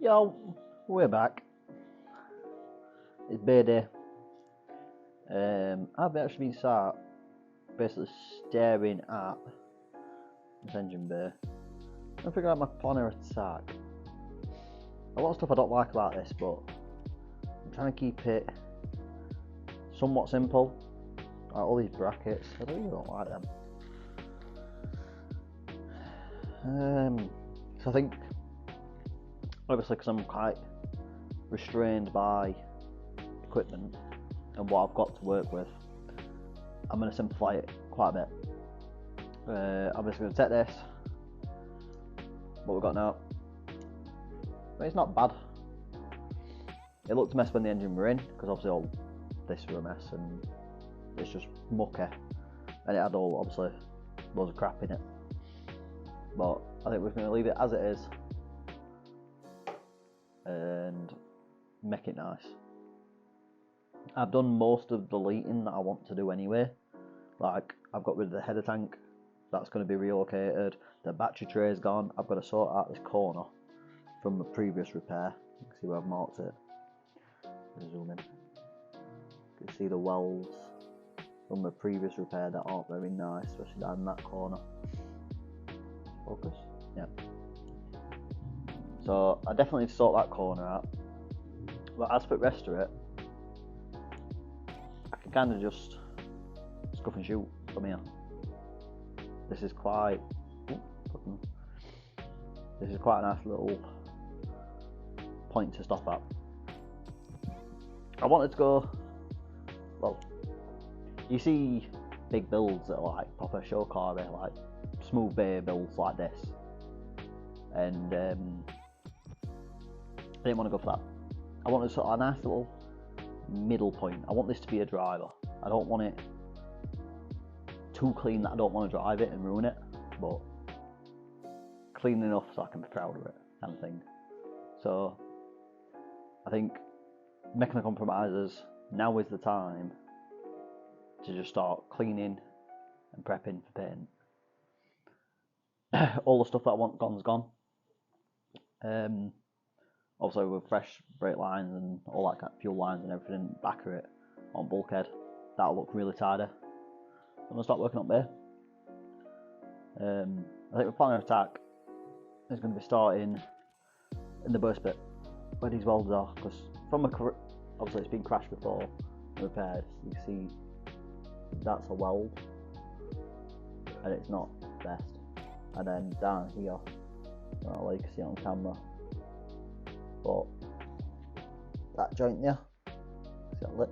Yo, we're back. It's beer day. I've actually been sat basically staring at this engine bay and figuring out my plan of attack. A lot of stuff I don't like about this, but I'm trying to keep it somewhat simple. Like all these brackets, I don't like them. So I think, obviously, because I'm quite restrained by equipment and what I've got to work with, I'm going to simplify it quite a bit. I'm just going to take this, what we've got now. But it's not bad. It looked a mess when the engine were in, because obviously all this were a mess and it's just mucky, and it had all obviously loads of crap in it. But I think we're going to leave it as it is and make it nice. I've done most of the deleting that I want to do anyway. Like, I've got rid of the header tank, that's going to be relocated. The battery tray is gone. I've got to sort out this corner from the previous repair. You can see where I've marked it. Zoom in. You can see the welds from the previous repair that aren't very nice, especially down in that corner. Focus? Yeah. So I definitely need to sort that corner out. But as for the rest of it, I can kind of just scuff and shoot from here. This is quite a nice little point to stop at. I wanted to go, well, you see big builds that are like proper show car, like smooth bay builds like this, and I didn't want to go for that. I wanted sort of a nice little middle point. I want this to be a driver. I don't want it too clean that I don't want to drive it and ruin it, but clean enough so I can be proud of it, kind of thing. So I think making the compromises, now is the time to just start cleaning and prepping for paint. All the stuff that I want gone's gone. Also with fresh brake lines and all that kind of fuel lines and everything back of it on bulkhead, that'll look really tidy. I'm gonna start working up there. I think the plan of attack is going to be starting in the burst bit where these welds are, because from obviously it's been crashed before and repaired. You can see that's a weld and it's not best. And then down here, well, you can see it on camera, but that joint there, see that lip?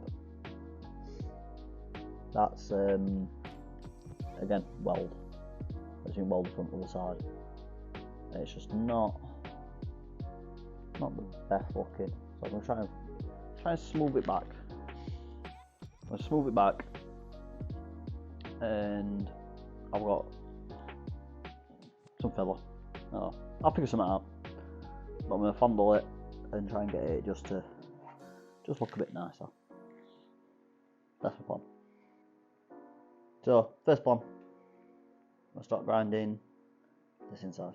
That's again weld. As you can weld the front to the side. And it's just not the best looking. So I'm gonna try and smooth it back. I'm gonna smooth it back, and I've got some filler. Oh, I'll figure something out. But I'm gonna fondle it and try and get it just look a bit nicer. That's the plan. So first plan, I'll start grinding this inside.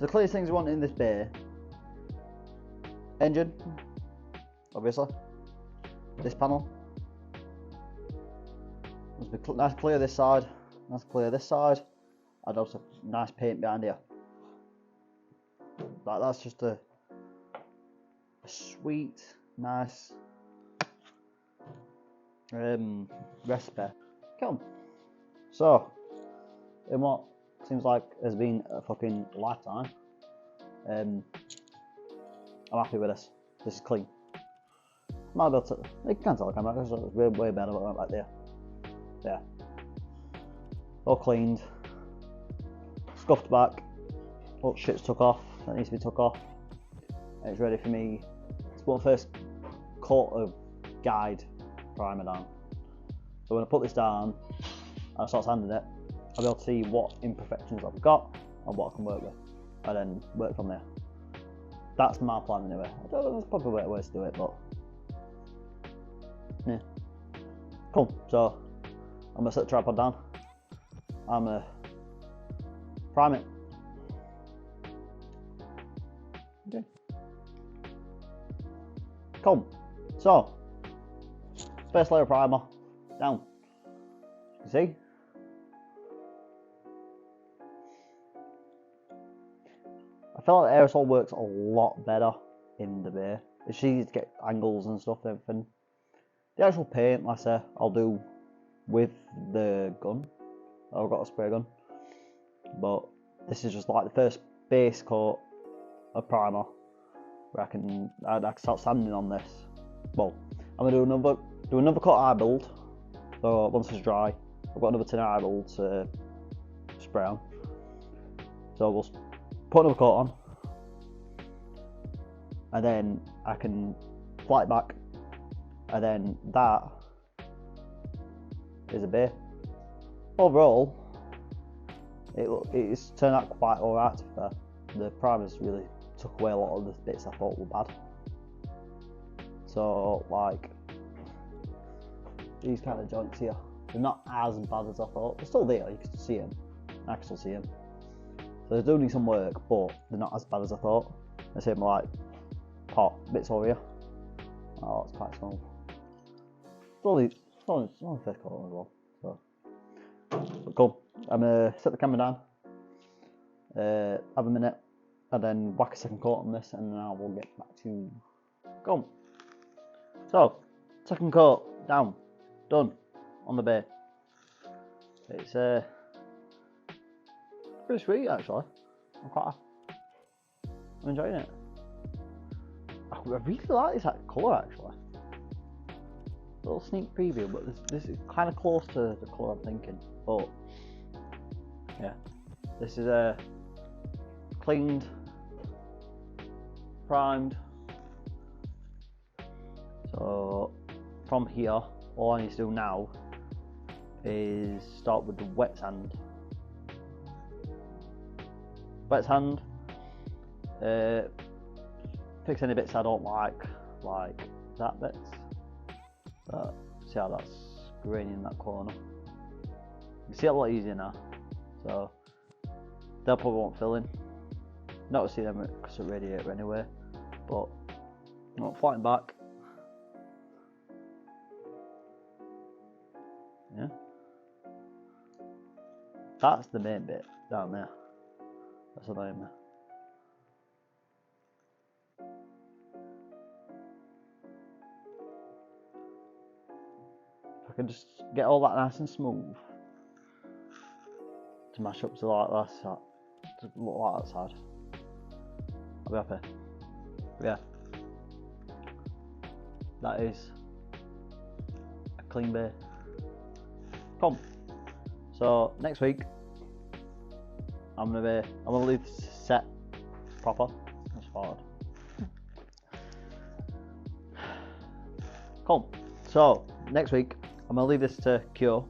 the clearest things you want in this bay: engine, obviously. This panel. Must be nice clear this side. Nice clear this side. I'd also nice paint behind here. That's just a sweet, nice recipe. Come. So, in what seems like has been a fucking lifetime, I'm happy with this. This is clean. Might be able to, you can tell the camera, it's way better than right there. Yeah. All cleaned. Scuffed back. All shit's took off. That needs to be took off. And it's ready for me to put the first coat of guide primer down. So when I put this down and I start sanding it, I'll be able to see what imperfections I've got and what I can work with, and then work from there. That's my plan anyway. I don't know, there's probably better ways to do it, but yeah. Cool. So I'm gonna set the tripod down. I'm gonna prime it. Okay. Cool. So first layer of primer down. You can see. I feel like the aerosol works a lot better in the bay. It's easy to get angles and stuff and everything. The actual paint, like I say, I'll do with the gun. I've got a spray gun. But this is just like the first base coat of primer where I can start sanding on this. Well, I'm gonna do another coat eye build. So once it's dry, I've got another tin eye build to spray on. So we'll put another coat on, and then I can fly it back, and then that is a bay. Overall, it's turned out quite alright to be fair. The primers really took away a lot of the bits I thought were bad. So like these kind of joints here, they're not as bad as I thought. They're still there, you can see them. I can still see them. So they do need some work, but they're not as bad as I thought. The same like part bits over here. Oh, it's quite small. It's only first coat as well. So, but cool. I'm gonna set the camera down, have a minute, and then whack a second coat on this, and then I will get back to go. So, second coat down, done on the bay. It's pretty sweet actually. I'm enjoying it. I really like this colour actually. A little sneak preview, but this is kind of close to the colour I'm thinking. But yeah, this is cleaned, primed. So from here, all I need to do now is start with the wet sand. Wet sand, fix any bits I don't like that bits. See how that's grainy in that corner. You can see it a lot easier now. So they'll probably won't fill in. Not to see them because of radiator anyway, but not flatten back. Yeah, that's the main bit down there. That's annoying me. If I can just get all that nice and smooth to mash up to like that side, to look like that side, I'll be happy. But yeah, that is a clean bay. Come. So next week I'm gonna leave this set proper. That's hard. Cool. So next week I'm gonna leave this to cure.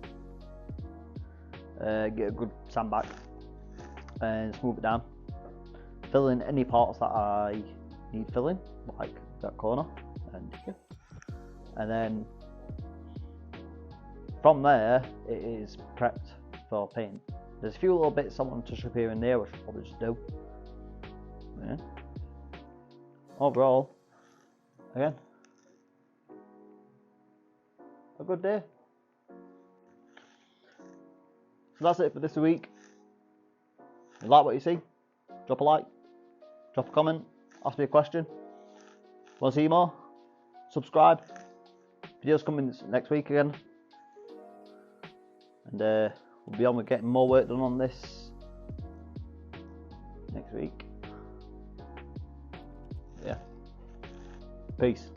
Get a good sand back and smooth it down. Fill in any parts that I need filling, like that corner, and then from there it is prepped for paint. There's a few little bits I want to touch up here and there, which I'll probably just do. Yeah. Overall, again, a good day. So that's it for this week. If you like what you see, drop a like, drop a comment, ask me a question. Want to see more? Subscribe. Videos coming next week again. And we'll be on with getting more work done on this next week. Yeah. Peace.